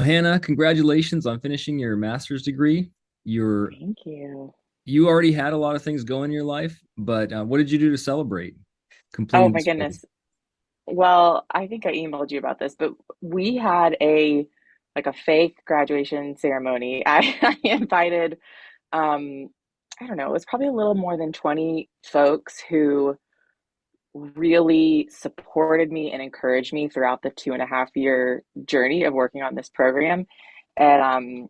Hannah, congratulations on finishing your master's degree. You're Thank you. you already had a lot of things going in your life, but what did you do to celebrate Oh completing my this program? goodness. Well, I think I emailed you about this, but we had a fake graduation ceremony. I invited um I don't know, it was probably a little more than 20 folks who really supported me and encouraged me throughout the 2.5 year journey of working on this program. And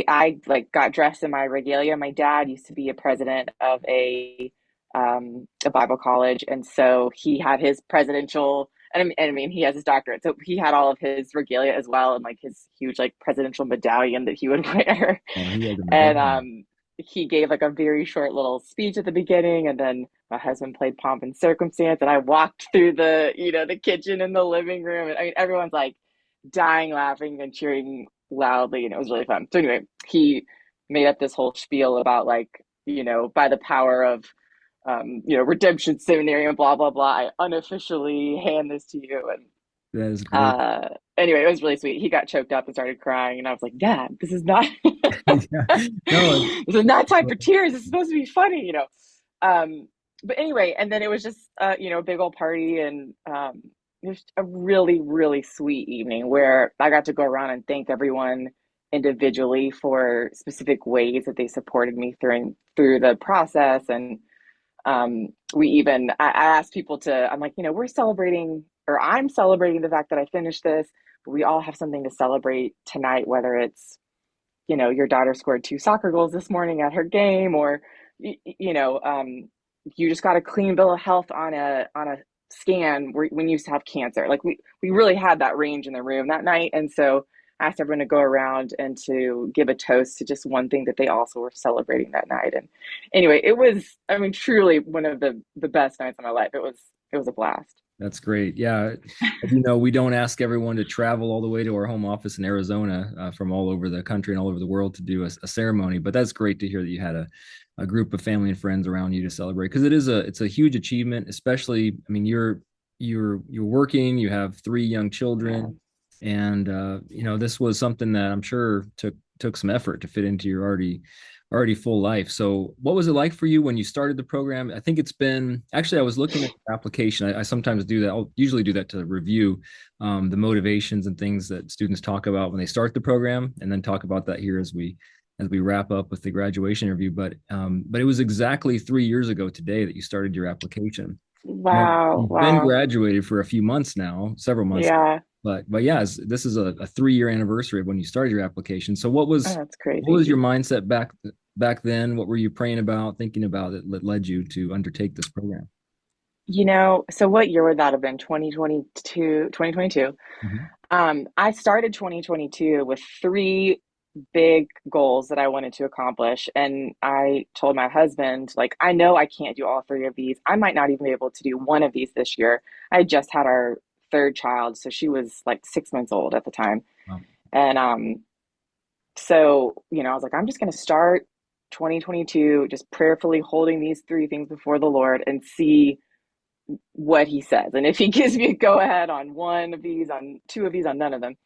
I like got dressed in my regalia. My dad used to be a president of a Bible college, and so he had his presidential. And I mean, he has his doctorate, so he had all of his regalia as well, and like his huge like presidential medallion that he would wear. Oh, he has a And medallion. he gave like a very short little speech at the beginning, and then my husband played pomp and circumstance, and I walked through the kitchen and the living room, and I mean, everyone's like dying laughing and cheering loudly, and it was really fun. So anyway, he made up this whole spiel about like, by the power of Redemption Seminary and blah blah blah. I unofficially hand this to you. And That is great. anyway, it was really sweet. He got choked up and started crying, and I was like, Dad, this is not Yeah. No, this is not time for tears. This is supposed to be funny. But anyway, and then it was just a big old party, and it was a really, really sweet evening where I got to go around and thank everyone individually for specific ways that they supported me through the process. And I asked people to, I'm like, we're celebrating, or I'm celebrating the fact that I finished this, but we all have something to celebrate tonight, whether it's, your daughter scored two soccer goals this morning at her game, or, you know, you just got a clean bill of health on a scan when you used to have cancer. Like we really had that range in the room that night. And so I asked everyone to go around and to give a toast to just one thing that they also were celebrating that night. And anyway, it was, I mean, truly one of the best nights of my life. It was a blast. that's great. Yeah. As you know, we don't ask everyone to travel all the way to our home office in Arizona from all over the country and all over the world to do a ceremony. But that's great to hear that you had a group of family and friends around you to celebrate because it's a huge achievement, especially, I mean, you're working, you have three young Yeah. children, and this was something that I'm sure took some effort to fit into your already full life. So what was it like for you when you started the program? I think it's been actually I was looking at the application. I sometimes do that. I'll usually do that to review the motivations and things that students talk about when they start the program, and then talk about that here as we wrap up with the graduation interview. But it was exactly 3 years ago today that you started your application. Now, Wow. you've been Wow. graduated for a few months now, several months, Yeah. but yeah, this is a 3 year anniversary of when you started your application. So Oh, that's what was crazy. your mindset back then? What were you praying about, thinking about that led you to undertake this program? So what year would that have been? 2022, 2022. Mhm. I started 2022 with three big goals that I wanted to accomplish. And I told my husband, like, I know I can't do all three of these. I might not even be able to do one of these this year. I had just had our third child, so she was like 6 months old at the time. Um, And so, I was like, I'm just going to start 2022 just prayerfully holding these three things before the Lord and see what he says. And if he gives me a go ahead on one of these, on two of these, on none of them.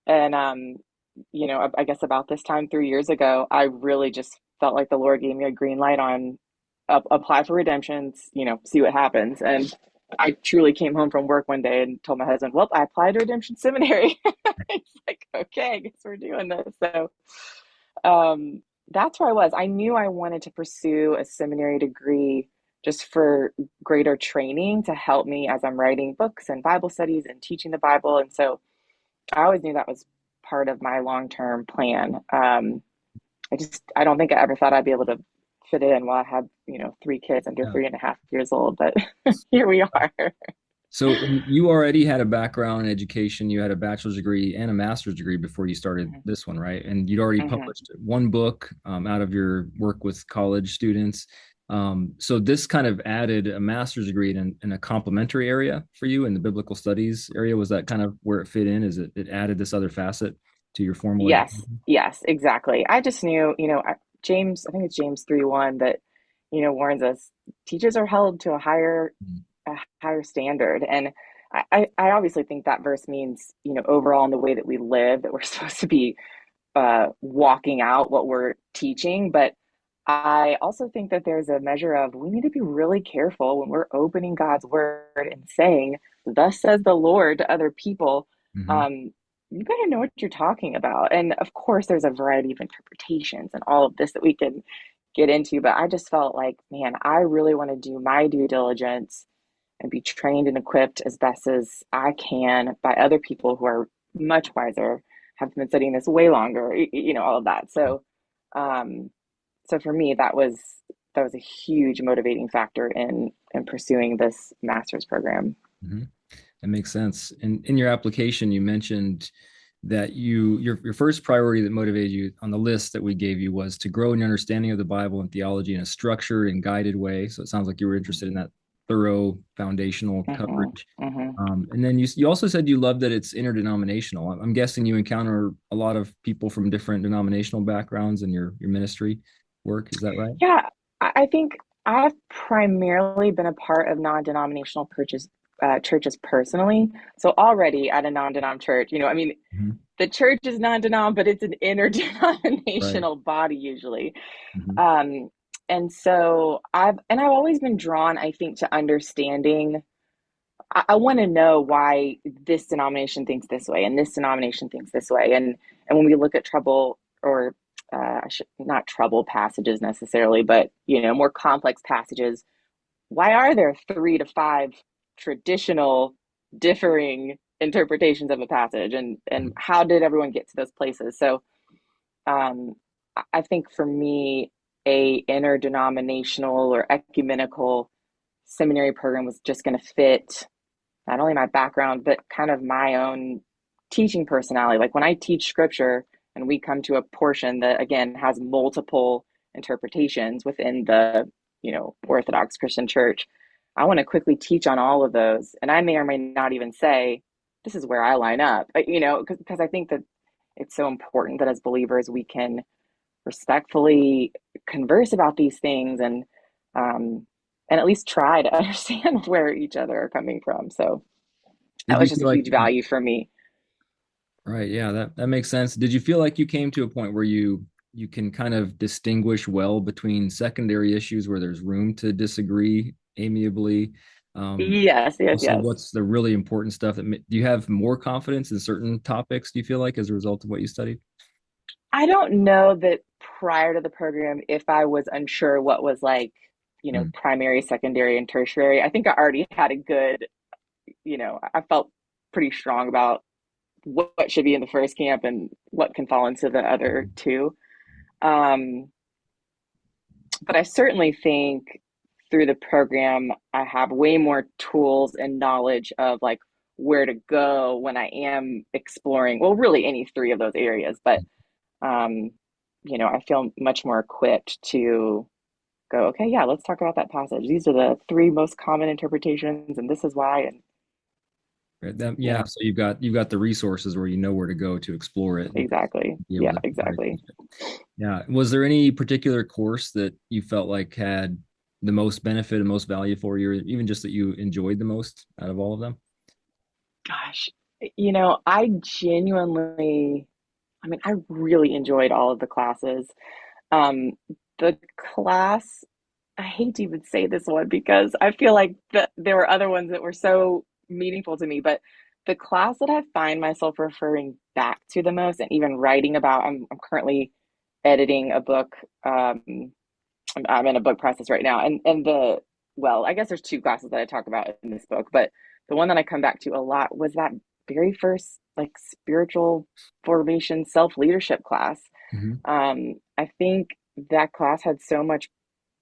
And I guess about this time 3 years ago, I really just felt like the Lord gave me a green light on apply for redemptions, see what happens. And I truly came home from work one day and told my husband, "Well, I applied to Redemption Seminary." He's like, "Okay, I guess we're doing this." So that's where I was. I knew I wanted to pursue a seminary degree just for greater training to help me as I'm writing books and Bible studies and teaching the Bible. And so I always knew that was part of my long-term plan. I don't think I ever thought I'd be able to fit it in while I had, three kids under yeah. 3.5 years old, but here we are. So you already had a background in education. You had a bachelor's degree and a master's degree before you started Mhm. this one, right? And you'd already Mhm. published one book out of your work with college students. So this kind of added a master's degree in a complementary area for you in the biblical studies area. Was that kind of where it fit in? Is it added this other facet to your formal Yes, education? yes, exactly. I just knew, James, I think it's James 3:1 that, warns us teachers are held to a higher standard. And I obviously think that verse means, overall in the way that we live, that we're supposed to be walking out what we're teaching. But I also think that there's a measure of we need to be really careful when we're opening God's word and saying, "Thus says the Lord" to other people. Hmm. Um, you got to know what you're talking about. And of course, there's a variety of interpretations and all of this that we can get into. But I just felt like, man, I really want to do my due diligence and be trained and equipped as best as I can by other people who are much wiser, have been studying this way longer, all of that. Um, so for me, that was a huge motivating factor in pursuing this master's program. Hmm. That makes sense. And in your application, you mentioned that your first priority that motivated you on the list that we gave you was to grow in your understanding of the Bible and theology in a structured and guided way. So it sounds like you were interested in that thorough foundational Hmm. coverage. Hmm. And then you also said you love that it's interdenominational. I'm guessing you encounter a lot of people from different denominational backgrounds in your ministry work. Is that right? Yeah, I think I've primarily been a part of non-denominational churches personally. So already at a non-denom church, I mean, Mhm. the church is non-denom, but it's an Right. interdenominational body usually. Hmm. Um, and so I've always been drawn, I think, to understanding. I want to know why this denomination thinks this way and this denomination thinks this way. And when we look at trouble or I should not trouble passages necessarily, but more complex passages, why are there 3 to 5 traditional differing interpretations of a passage, and how did everyone get to those places? So um, I think for me, a interdenominational or ecumenical seminary program was just going to fit not only my background, but kind of my own teaching personality. Like when I teach scripture and we come to a portion that, again, has multiple interpretations within the, Orthodox Christian church, I want to quickly teach on all of those. And I may or may not even say, this is where I line up, because I think that it's so important that as believers, we can respectfully converse about these things um, and at least try to understand where each other are coming from. So that Did was you just feel a like huge value for me. Right, yeah, that makes sense. Did you feel like you came to a point where you can kind of distinguish well between secondary issues where there's room to disagree amiably? Yes, yes, Also, yes. what's the really important stuff do you have more confidence in certain topics, do you feel like, as a result of what you studied? I don't know that prior to the program, if I was unsure what was like, Mm. primary, secondary, and tertiary, I think I already had a good, I felt pretty strong about what should be in the first camp and what can fall into the other two. Um, but I certainly think through the program, I have way more tools and knowledge of like where to go when I am exploring, well, really any three of those areas. But, um, I feel much more equipped to go, okay, yeah, let's talk about that passage. These are the three most common interpretations, and this is why. And Right, yeah, yeah, so you've got the resources where you know where to go to explore it and exactly. be able Yeah, to exactly. teach it. Yeah. Was there any particular course that you felt like had the most benefit and most value for you, or even just that you enjoyed the most out of all of them? Gosh, I genuinely, I mean, I really enjoyed all of the classes. Um, the class, I hate to even say this one because I feel like there were other ones that were so meaningful to me, but the class that I find myself referring back to the most and even writing about, I'm currently editing a book. I'm in a book process right now, well, I guess there's two classes that I talk about in this book, but the one that I come back to a lot was that very first like spiritual formation self leadership class. Hmm. I think that class had so much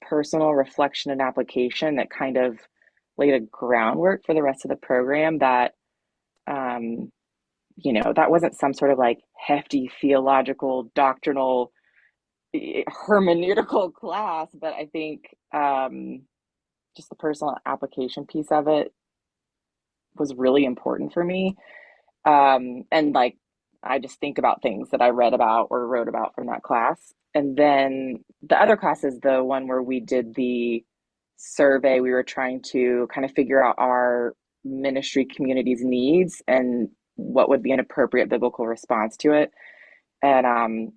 personal reflection and application that kind of laid a groundwork for the rest of the program that um, that wasn't some sort of like hefty theological doctrinal hermeneutical class, but I think just the personal application piece of it was really important for me. And like, I just think about things that I read about or wrote about from that class. And then the other class is the one where we did the survey. We were trying to kind of figure out our ministry community's needs and what would be an appropriate biblical response to it. And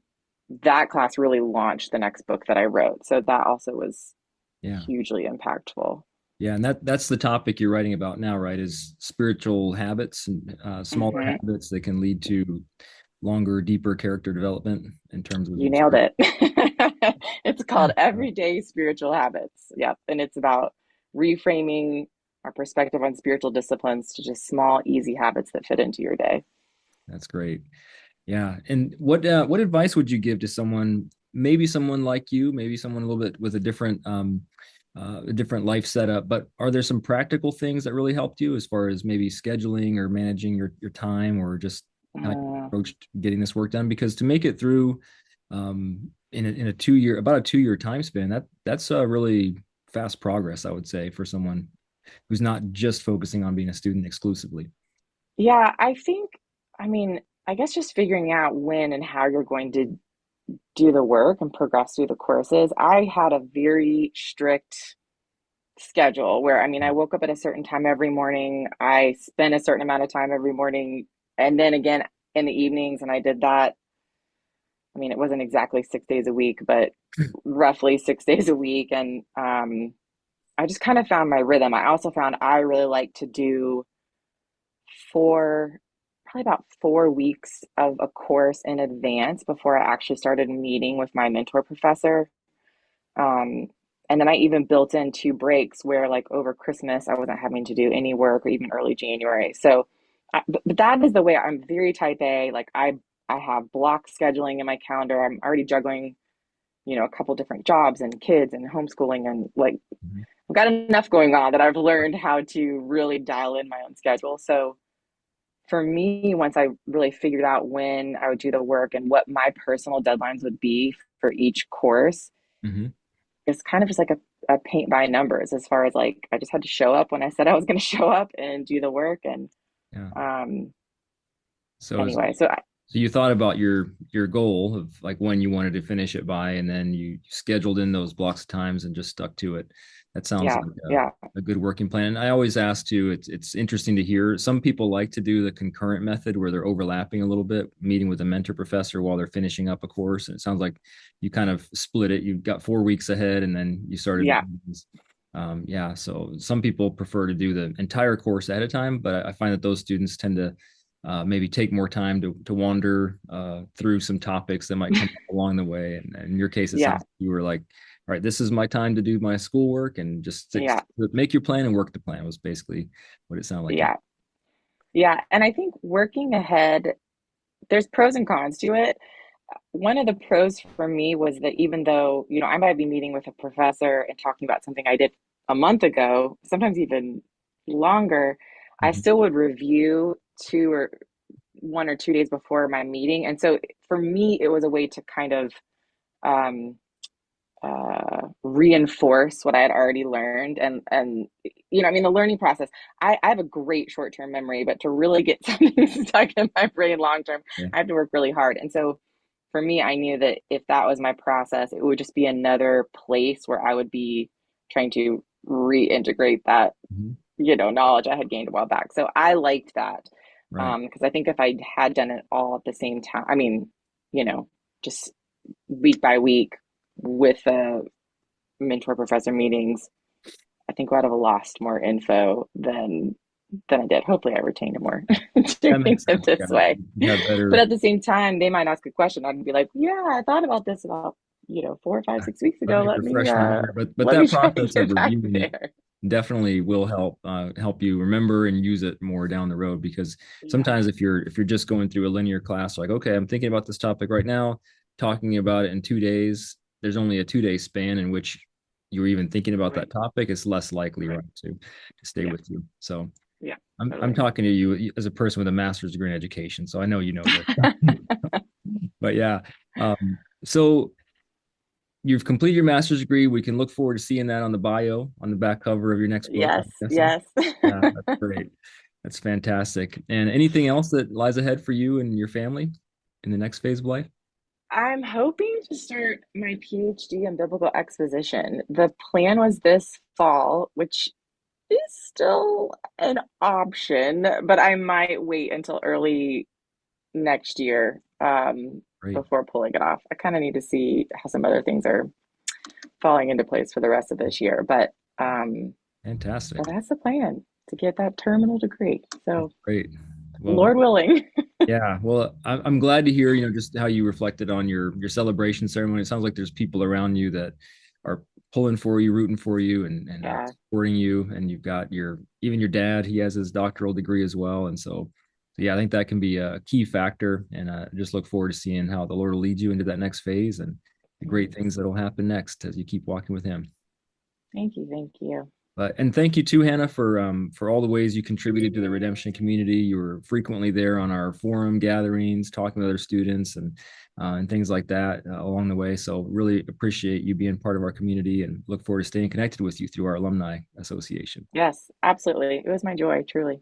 that class really launched the next book that I wrote. So that also was Yeah. hugely impactful. Yeah, and that's the topic you're writing about now, right? Is spiritual habits and smaller Hmm. habits that can lead to longer, deeper character development in terms of You nailed spirit. it. It's called Everyday Spiritual Habits. Yep. And it's about reframing our perspective on spiritual disciplines to just small, easy habits that fit into your day. That's great. Yeah. And what advice would you give to someone, maybe someone like you, maybe someone a little bit with a different life setup, but are there some practical things that really helped you as far as maybe scheduling or managing your time or just how you Uh, approached getting this work done? Because to make it through in a 2 year, about a 2 year time span, that's really fast progress, I would say, for someone who's not just focusing on being a student exclusively. yeah, I think, I mean, I guess just figuring out when and how you're going to do the work and progress through the courses. I had a very strict schedule where, I mean, I woke up at a certain time every morning. I spent a certain amount of time every morning and then again in the evenings. And I did that. I mean, it wasn't exactly 6 days a week, but roughly 6 days a week. And I just kind of found my rhythm. I also found I really like to do probably about 4 weeks of a course in advance before I actually started meeting with my mentor professor. Um, and then I even built in 2 breaks where, like, over Christmas, I wasn't having to do any work or even early January. So, but that is the way I'm very type A. Like, I have block scheduling in my calendar. I'm already juggling, a couple different jobs and kids and homeschooling and like Mhm. I've got enough going on that I've learned how to really dial in my own schedule. So for me, once I really figured out when I would do the work and what my personal deadlines would be for each course, Mhm. it's kind of just like a paint by numbers as far as like I just had to show up when I said I was going to show up and do the work. And Yeah. um, So is anyway, so I, So you thought about your goal of like when you wanted to finish it by, and then you scheduled in those blocks of times and just stuck to it. That sounds yeah, like yeah, a good working plan. And I always ask too, it's interesting to hear. Some people like to do the concurrent method where they're overlapping a little bit, meeting with a mentor professor while they're finishing up a course. And it sounds like you kind of split it. You've got 4 weeks ahead, and then you started. yeah, Yeah, so some people prefer to do the entire course at a time, but I find that those students tend to maybe take more time to wander through some topics that might come up along the way. And in your case, it yeah, sounds like you were like, all right, this is my time to do my schoolwork and just yeah, make your plan and work the plan was basically what it sounded like. yeah, yeah. And I think working ahead, there's pros and cons to it. One of the pros for me was that even though, I might be meeting with a professor and talking about something I did a month ago, sometimes even longer, I Mhm. still would review 1 or 2 days before my meeting. And so for me, it was a way to kind of um, reinforce what I had already learned. And I mean, the learning process, I have a great short-term memory, but to really get something stuck in my brain long-term, Yeah. I have to work really hard. And so for me, I knew that if that was my process, it would just be another place where I would be trying to reintegrate that, Mhm. knowledge I had gained a while back. So I liked that. Right. Because I think if I had done it all at the same time, I mean, just week by week with the mentor professor meetings, I think I would have lost more info than I did. Hopefully, I retained more That doing makes it sense. this Yeah. way. You have But better at the same time, they might ask a question. I'd be like, "Yeah, I thought about this about 4, 5, 6 weeks let ago. me refresh my memory. But Let me that try and process of get back reviewing it there." definitely will help you remember and use it more down the road because Yeah, sometimes if you're just going through a linear class like okay I'm thinking about this topic right now talking about it in 2 days there's only a 2 day span in which you're even thinking about that right, topic it's less likely right. right to stay Yeah, with you so yeah, I'm totally. talking to you as a person with a master's degree in education so I know you know this but yeah so you've completed your master's degree. We can look forward to seeing that on the bio, on the back cover of your next book, I'm Yes, guessing. yes. Yeah, that's great. That's fantastic. And anything else that lies ahead for you and your family in the next phase of life? I'm hoping to start my PhD in biblical exposition. The plan was this fall, which is still an option, but I might wait until early next year Great. before pulling it off. I kind of need to see how some other things are falling into place for the rest of this year, but Fantastic. that's the plan to get that terminal degree. That's So, great. Well, Lord willing. yeah. Well, I'm glad to hear, just how you reflected on your celebration ceremony. It sounds like there's people around you that are pulling for you, rooting for you, and Yeah. supporting you. And you've got even your dad. He has his doctoral degree as well, and so yeah, I think that can be a key factor. And just look forward to seeing how the Lord will lead you into that next phase and the great things that'll happen next as you keep walking with Him. Thank you. Thank you. But and thank you too, Hannah, for all the ways you contributed to the redemption community. You were frequently there on our forum gatherings, talking with other students and things like that along the way. So really appreciate you being part of our community and look forward to staying connected with you through our alumni association. Yes, absolutely. It was my joy, truly.